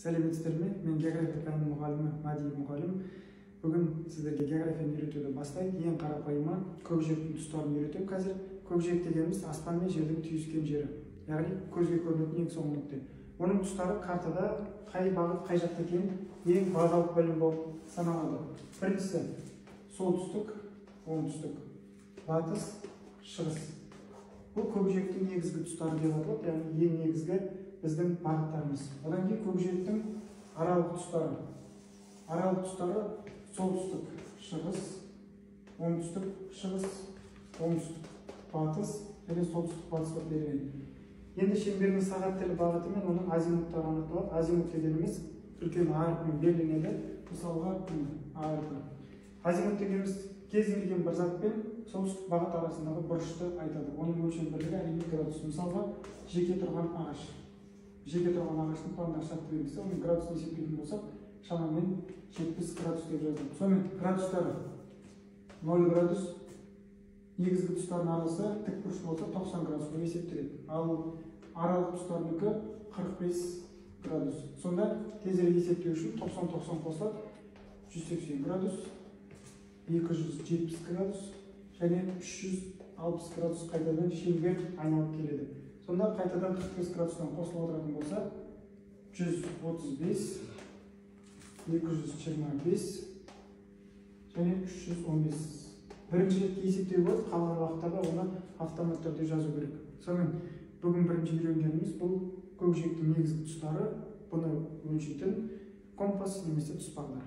Сәлеметсіздер ме? Мен география пәнінің мұғалімі, Мәди мұғалім. Бүгін сіздерге географияны үйретуді бастайық. Ең қарапайымы көкжиектің тұстарын үйретіп қазір. Көкжиек дегеніміз аспан мен жердің түйіскен жері. Яғни көзге көрінетін ең соңғы нүкте. Оның тұстары картада қай бағыт, қай жақта екенін ең базалық білім болып саналады. Біріншісі солтүстік, оңтүстік, батыс, шығыс. Бұл көкжиектің негізгі тұстары деп аталады, яғни ең негізгі біздің бағыттарымыз. Одан кейін көкжиектің аралық тұстары. Аралық тұстары солтүстік, шығыс, оңтүстік, шығыс, оңтүстік, батыс және солтүстік батыс болып берілген. Енді шеңбердің сағат тілі бағыты мен оның азимуттары анықталады. Азимут дегеніміз үлкен А әрпімен белгіленеді. Мысалға А әрпі. Азимут дегеніміз кез келген бір зат пен солтүстік бағыт арасындағы бұрышты айтады. Оның өлшем бірлігі әрине градус. Мысалға жеке тұрған ағаш. Жеке тұрған ағаштың пландағы шартты белгісі, оның градусын есептейтін болсақ, шамамен 70 градус деп жазылады. Сонымен градустары 0 градус, негізгі тұстардың арасы тік бұрыш болса 90 градус болып есептеледі. Ал аралық тұстарынікі 45 градус. Сонда тезірек есептеу үшін 90-90 қосылады, 180 градус, 270 градус және 360 градус қайтадан шеңбер айналып келеді. Сонда қайтадан 45 градустан қосылып отыратын болса 135, 225 және 315. Бірінші ретте есептеу болады, қалған уақыттарда оны автомат түрде жазу керек. Сонымен бүгін бірінші үйренгеніміз бұл көкжиектің негізгі тұстары, бұны өлшейтін компас немесе тұспалдар.